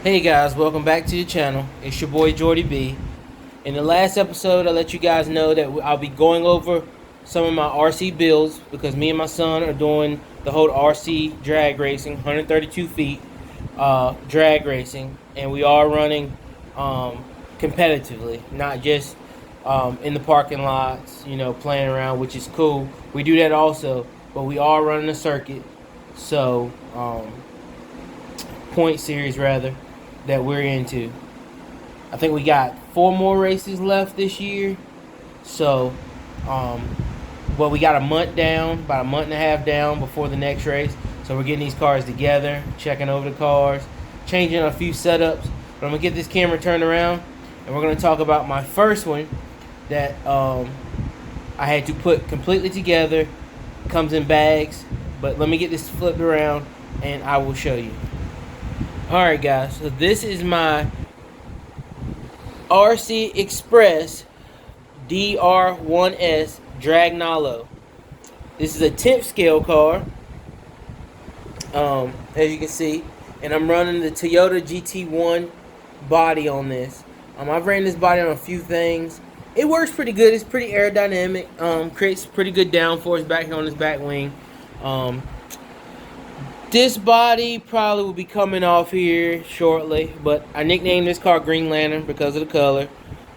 Hey guys, welcome back to the channel. It's your boy Jordy B. In the last episode, I let you guys know that I'll be going over some of my RC builds because me and my son are doing the whole RC drag racing, 132 feet drag racing, and we are running competitively, not just in the parking lots, playing around, which is cool. We do that also, but we are running a circuit, so point series rather, that we're into. I think we got 4 more races left this year, so well, we got a month down, about a month and a half down before the next race. So we're getting these cars together, checking over the cars, changing a few setups. But I'm gonna get this camera turned around, and we're gonna talk about my first one that I had to put completely together. Comes in bags, but let me get this flipped around and I will show you. Alright guys, so this is my RC Xpress DR1S Dragnalo. This is a 10th scale car, as you can see, and I'm running the Toyota GT1 body on this. I've ran this body on a few things. It works pretty good. It's pretty aerodynamic. Creates pretty good downforce back here on this back wing. This body probably will be coming off here shortly, but I nicknamed this car Green Lantern because of the color.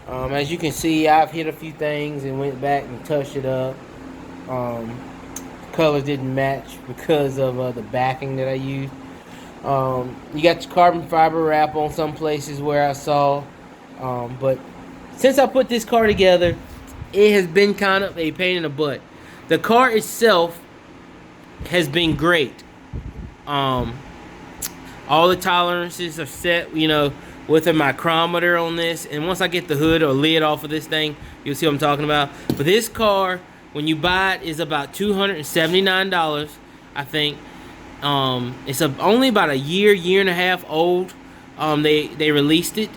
As you can see, I've hit a few things and went back and touched it up. Colors didn't match because of the backing that I used. You got your carbon fiber wrap on some places where I saw, but since I put this car together, it has been kind of a pain in the butt. The car itself has been great. All the tolerances are set, with a micrometer on this, and once I get the hood or lid off of this thing, you'll see what I'm talking about. But this car, when you buy it, is about $279, I think. It's only about a year and a half old. They released it,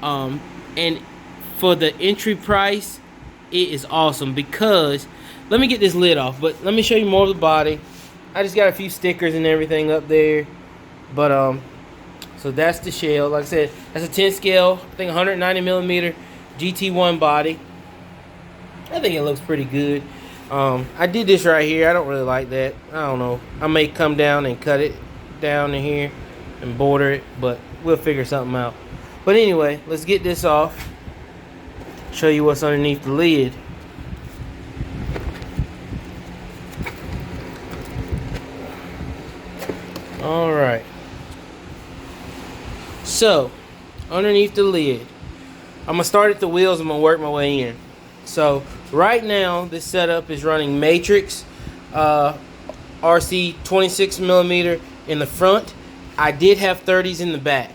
and for the entry price, it is awesome because, let me get this lid off, but let me show you more of the body. I just got a few stickers and everything up there, but so that's the shell. Like I said, that's a 10 scale, I think 190 millimeter GT1 body. I think it looks pretty good. I did this right here. I don't really like that. I don't know. I may come down and cut it down in here and border it, but we'll figure something out. But anyway, let's get this off. Show you what's underneath the lid. Alright, so underneath the lid, I'm going to start at the wheels. I'm going to work my way in. So right now this setup is running Matrix RC 26 millimeter in the front. I did have 30s in the back,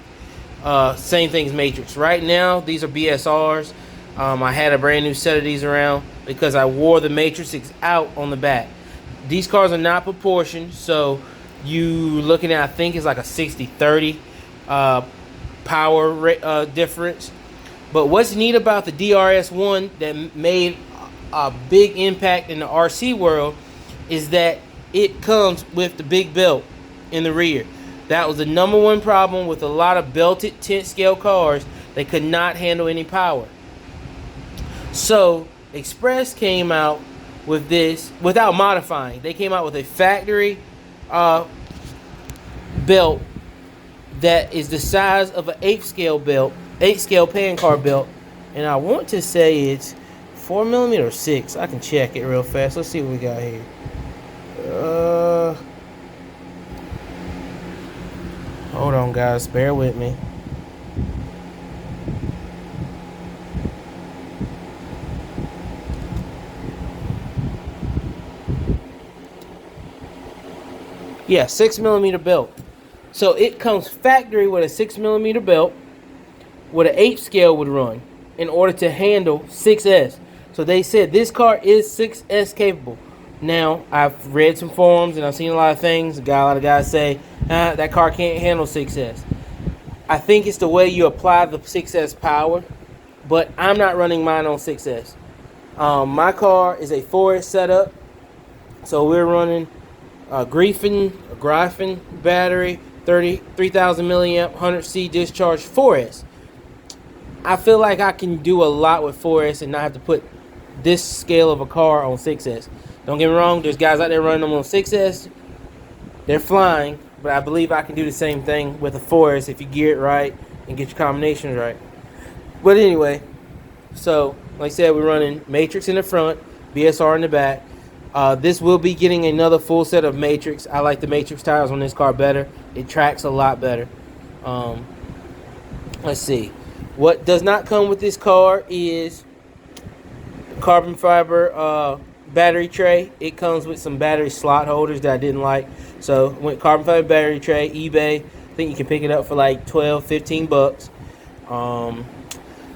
same thing as Matrix. Right now these are BSRs. I had a brand new set of these around because I wore the Matrix out on the back. These cars are not proportioned, so you looking at, I think it's like a 60-30 power difference. But what's neat about the DRS1 that made a big impact in the RC world is that it comes with the big belt in the rear. That was the #1 problem with a lot of belted 10th scale cars. They could not handle any power. So Xpress came out with this without modifying. They came out with a factory belt that is the size of an 8 scale belt, 8 scale pan car belt, and I want to say it's 4 millimeter or 6. I can check it real fast. Let's see what we got here. Hold on guys, bear with me. Yeah, 6 millimeter belt. So it comes factory with a 6 millimeter belt, what an 8 scale would run in order to handle 6S. So they said this car is 6S capable. Now, I've read some forums and I've seen a lot of things. A lot of guys say, that car can't handle 6S. I think it's the way you apply the 6S power, but I'm not running mine on 6S. My car is a 4S setup, so we're running Griffin battery, 3,000 milliamp 100C discharge 4S. I feel like I can do a lot with 4S and not have to put this scale of a car on 6S. Don't get me wrong, there's guys out there running them on 6S. They're flying, but I believe I can do the same thing with a 4S if you gear it right and get your combinations right. But anyway, so like I said, we're running Matrix in the front, BSR in the back. This will be getting another full set of Matrix. I like the Matrix tires on this car better. It tracks a lot better. Let's see. What does not come with this car is carbon fiber battery tray. It comes with some battery slot holders that I didn't like. So went carbon fiber battery tray, eBay. I think you can pick it up for like 12, 15 bucks.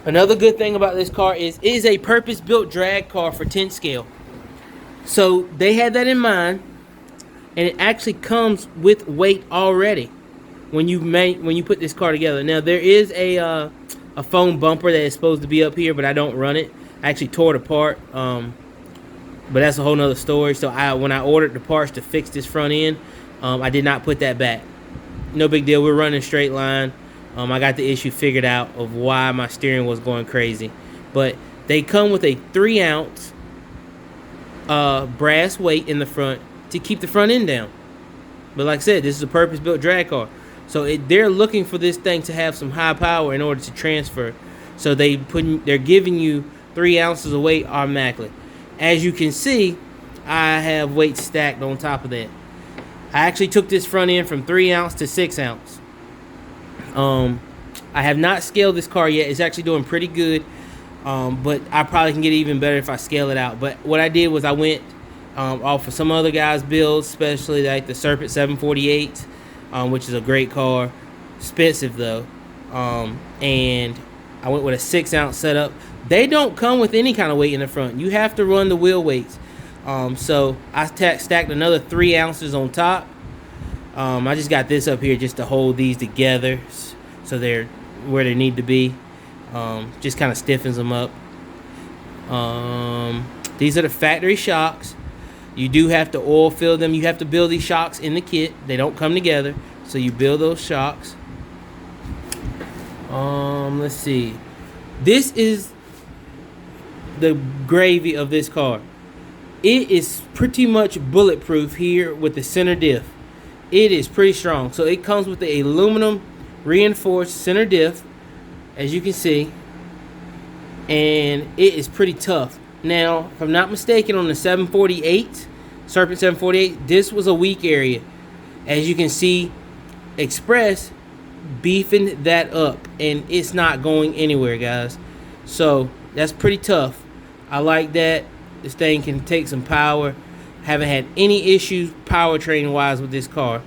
Another good thing about this car is it is a purpose-built drag car for 10 scale. So they had that in mind, and it actually comes with weight already when you put this car together. Now there is a foam bumper that is supposed to be up here, but I don't run it. I actually tore it apart, but that's a whole nother story. So when I ordered the parts to fix this front end, I did not put that back. No big deal. We're running straight line. I got the issue figured out of why my steering was going crazy. But they come with a 3-ounce brass weight in the front to keep the front end down. But like I said, this is a purpose-built drag car. So they're looking for this thing to have some high power in order to transfer. So they're giving you 3 ounces of weight automatically. As you can see, I have weight stacked on top of that. I actually took this front end from 3 ounce to 6 ounce. I have not scaled this car yet. It's actually doing pretty good, but I probably can get it even better if I scale it out. But what I did was I went off of some other guys' builds, especially like the Serpent 748, which is a great car, expensive though, and I went with a 6 ounce setup. They don't come with any kind of weight in the front. You have to run the wheel weights. So I stacked another 3 ounces on top. I just got this up here just to hold these together so they're where they need to be. Just kind of stiffens them up. These are the factory shocks. You do have to oil fill them. You have to build these shocks in the kit. They don't come together, so you build those shocks. Let's see. This is the gravy of this car. It is pretty much bulletproof here with the center diff. It is pretty strong. So it comes with the aluminum reinforced center diff, as you can see, and it is pretty tough. Now, if I'm not mistaken, on the 748, Serpent 748, this was a weak area. As you can see, Xpress beefing that up, and it's not going anywhere, guys. So that's pretty tough. I like that. This thing can take some power. Haven't had any issues powertrain wise with this car.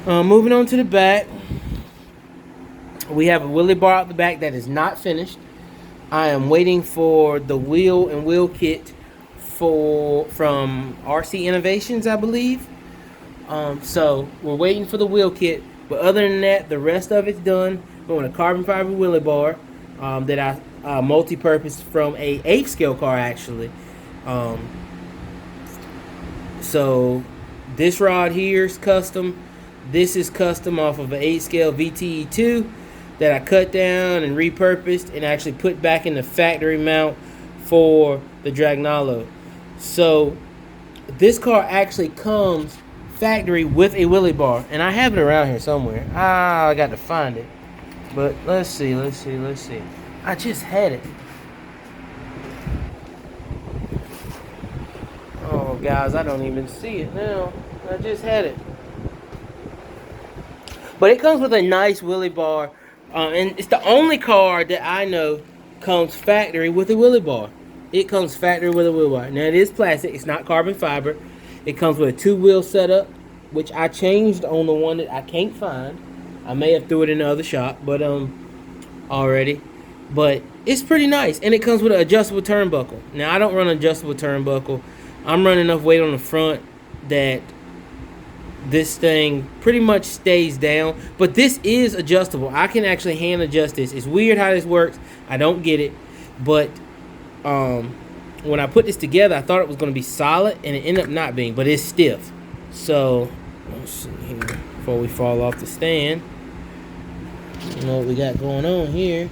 Moving on to the back, we have a wheelie bar out the back that is not finished. I am waiting for the wheel and wheel kit from RC Innovations, I believe. So we're waiting for the wheel kit. But other than that, the rest of it's done. Going a carbon fiber wheelie bar that I multi-purpose from a 8th scale car actually. So this rod here is custom. This is custom off of an 8 scale VTE2 that I cut down and repurposed and actually put back in the factory mount for the Dragnalo. So this car actually comes factory with a wheelie bar, and I have it around here somewhere. I got to find it, but let's see. I just had it. Oh guys, I don't even see it now. I just had it. But it comes with a nice wheelie bar, and it's the only car that I know comes factory with a wheelie bar. It comes factory with a wheelie bar. Now it is plastic, it's not carbon fiber. It comes with a 2-wheel setup, which I changed on the one that I can't find. I may have threw it in the other shop, but already. But it's pretty nice, and it comes with an adjustable turnbuckle. Now I don't run an adjustable turnbuckle. I'm running enough weight on the front that this thing pretty much stays down, but this is adjustable. I can actually hand adjust this. It's weird how this works. I don't get it, but when I put this together, I thought it was going to be solid, and it ended up not being, but it's stiff. So let's see here. before we fall off the stand. You know what we got going on here.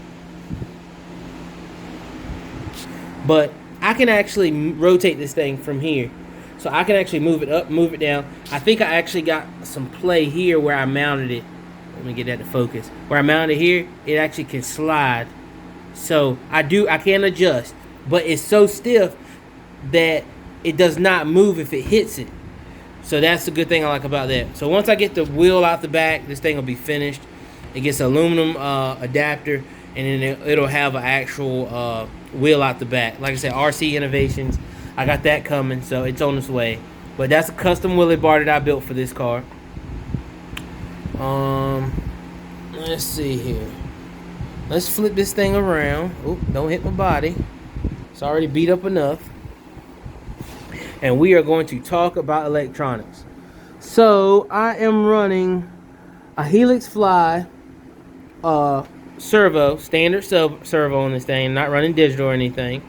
But I can actually rotate this thing from here. So I can actually move it up, move it down. I think I actually got some play here where I mounted it. Let me get that to focus. Where I mounted it here, it actually can slide. So I can adjust. But it's so stiff that it does not move if it hits it. So that's the good thing I like about that. So once I get the wheel out the back, this thing will be finished. It gets an aluminum adapter, and then it'll have an actual wheel out the back. Like I said, RC Innovations. I got that coming, so it's on its way. But that's a custom wheelie bar that I built for this car. Let's see here. Let's flip this thing around. Oop, don't hit my body. It's already beat up enough. And we are going to talk about electronics. So I am running a Helix Fly servo, standard servo on this thing. Not running digital or anything.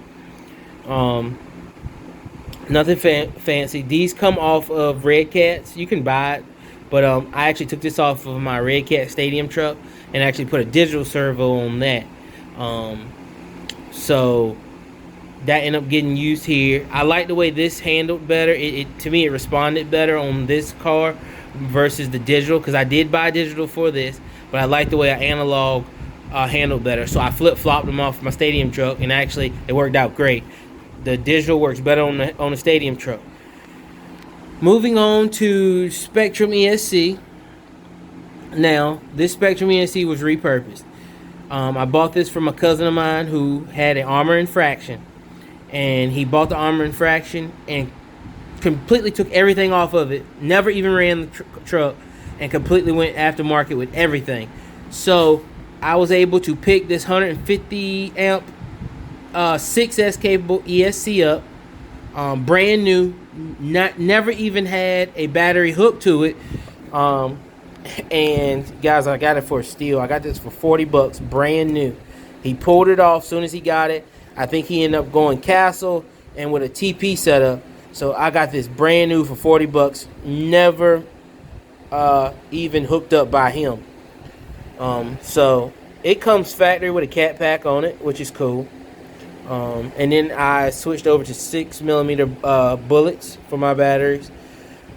Nothing fancy. These come off of Red Cats. You can buy it, but I actually took this off of my Red Cat Stadium truck and actually put a digital servo on that. So that ended up getting used here. I like the way this handled better. To me, it responded better on this car versus the digital, because I did buy digital for this, but I like the way an analog handled better. So I flip-flopped them off my Stadium truck, and actually it worked out great. The digital works better on the Stadium truck. Moving on to Spectrum ESC. Now, this Spectrum ESC was repurposed. I bought this from a cousin of mine who had an Armor Infraction. And he bought the Armor Infraction and completely took everything off of it. Never even ran the truck, and completely went aftermarket with everything. So I was able to pick this 150 amp 6S capable ESC up, brand new, never even had a battery hooked to it. And guys, I got it for a steal. I got this for 40 bucks, brand new. He pulled it off as soon as he got it. I think he ended up going Castle and with a TP setup. So I got this brand new for 40 bucks, never even hooked up by him. So it comes factory with a cat pack on it, which is cool. And then I switched over to 6mm bullets for my batteries.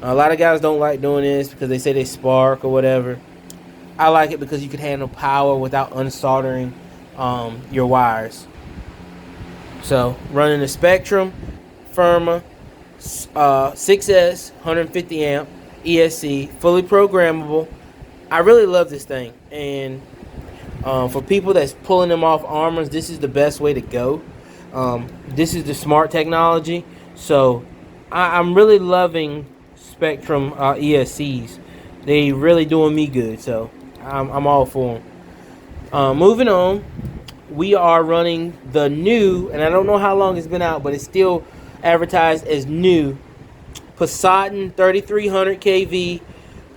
A lot of guys don't like doing this because they say they spark or whatever. I like it because you can handle power without unsoldering your wires. So running the Spectrum Firma 6S 150 amp ESC, fully programmable. I really love this thing, and for people that's pulling them off Armors, this is the best way to go. This is the smart technology, so I'm really loving Spectrum ESCs. They really doing me good, so I'm all for them. Moving on, we are running the new, and I don't know how long it's been out, but it's still advertised as new, Poseidon 3300 kV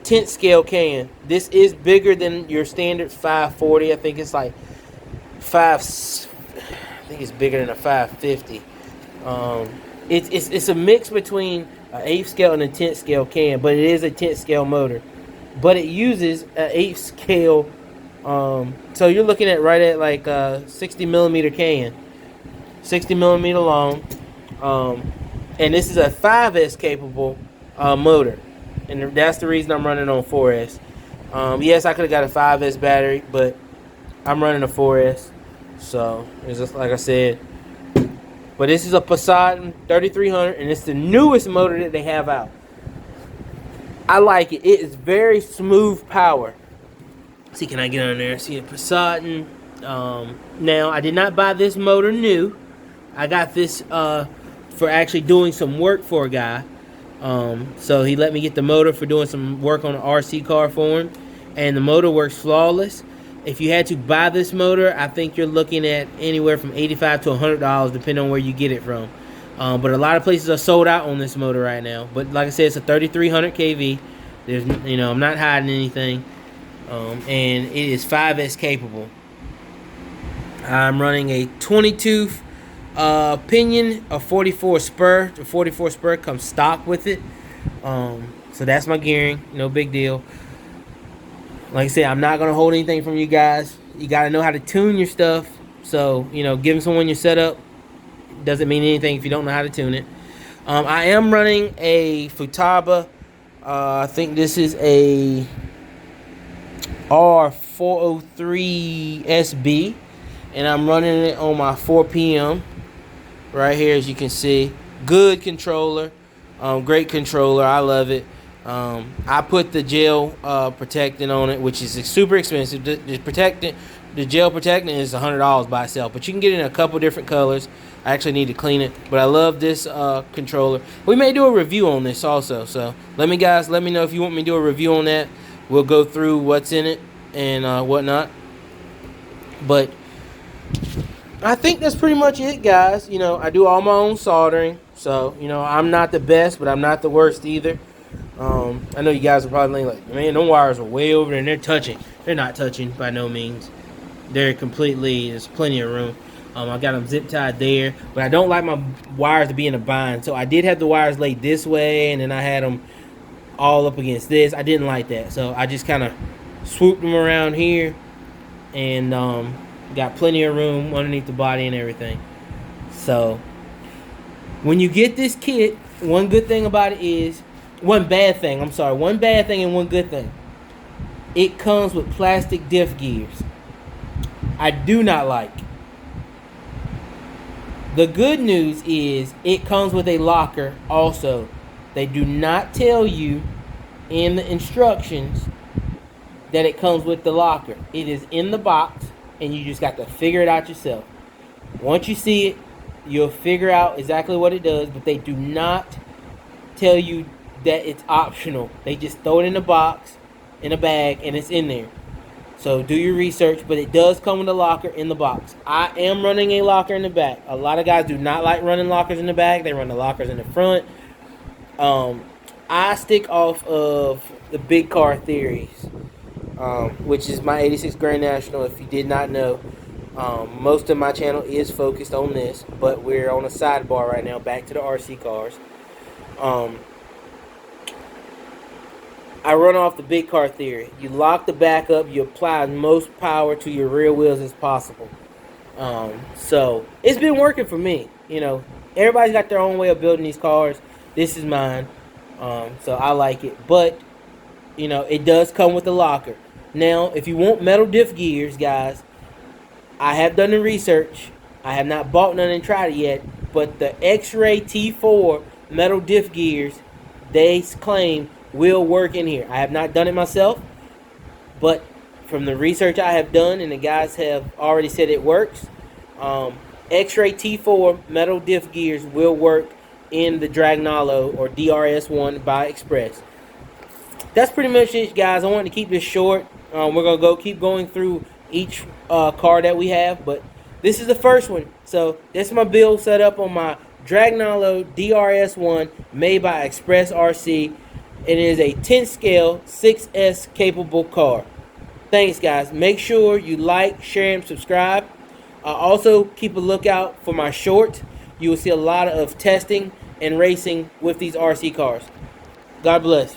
tint scale can. This is bigger than your standard 540. I think it's like I think it's bigger than a 550. It's a mix between an 8th scale and a 10th scale can, but it is a 10th scale motor. But it uses an 8th scale. So you're looking at right at like a 60mm can, 60mm long, and this is a 5S capable motor, and that's the reason I'm running on 4S. Yes, I could have got a 5S battery, but I'm running a 4S, so it's just like I said. But this is a Poseidon 3300, and it's the newest motor that they have out. I like it. It is very smooth power. See, can I get on there? See a Poseidon. Now, I did not buy this motor new. I got this for actually doing some work for a guy. So he let me get the motor for doing some work on an RC car for him. And the motor works flawless. If you had to buy this motor, I think you're looking at anywhere from $85 to $100, depending on where you get it from. But a lot of places are sold out on this motor right now. But like I said, it's a 3300 kV. There's, I'm not hiding anything. And it is 5S capable. I'm running a 22 pinion, a 44 spur. The 44 spur comes stock with it. So that's my gearing, no big deal. Like I said, I'm not going to hold anything from you guys. You got to know how to tune your stuff. So, you know, giving someone your setup doesn't mean anything if you don't know how to tune it. I am running a Futaba. I think this is a R403SB. And I'm running it on my 4PM. Right here, as you can see. Good controller. Great controller. I love it. I put the gel protectant on it, which is super expensive. The gel protectant is $100 by itself, but you can get it in a couple different colors. I actually need to clean it, but I love this controller. We may do a review on this also, so let me know if you want me to do a review on that. We'll go through what's in it and whatnot. But I think that's pretty much it, guys. You know, I do all my own soldering, so you know I'm not the best, but I'm not the worst either. I know you guys are probably like, man, those wires are way over there and they're touching. They're not touching by no means. They're completely, there's plenty of room. I got them zip tied there, but I don't like my wires to be in a bind. So I did have the wires laid this way, and then I had them all up against this. I didn't like that, so I just kind of swooped them around here, and got plenty of room underneath the body and everything. So when you get this kit, one good thing about it is, one bad thing and one good thing. It comes with plastic diff gears. I do not like. The good news is it comes with a locker also. They do not tell you in the instructions that it comes with the locker. It is in the box, and you just got to figure it out yourself. Once you see it, you'll figure out exactly what it does, but they do not tell you that it's optional. They just throw it in a box, in a bag, and it's in there. So do your research, but it does come with a locker in the box. I am running a locker in the back. A lot of guys do not like running lockers in the back. They run the lockers in the front. I stick off of the big car theories, which is my 86 Grand National. If you did not know, most of my channel is focused on this, but we're on a sidebar right now, back to the RC cars. I run off the big car theory. You lock the back up, you apply as most power to your rear wheels as possible. So it's been working for me. You know, everybody's got their own way of building these cars. This is mine. So I like it. But, you know, it does come with a locker. Now, if you want metal diff gears, guys, I have done the research. I have not bought none and tried it yet. But the X-Ray T4 metal diff gears, they claim will work in here. I have not done it myself, but from the research I have done, and the guys have already said it works, X-Ray T4 metal diff gears will work in the Dragnalo or DRS1 by Xpress. That's pretty much it, guys. I wanted to keep this short. We're going to keep going through each car that we have, but this is the first one. So this is my build set up on my Dragnalo DRS1 made by Xpress RC. It is a 10 scale 6S capable car. Thanks, guys. Make sure you like, share, and subscribe. Also, keep a lookout for my short. You will see a lot of testing and racing with these RC cars. God bless.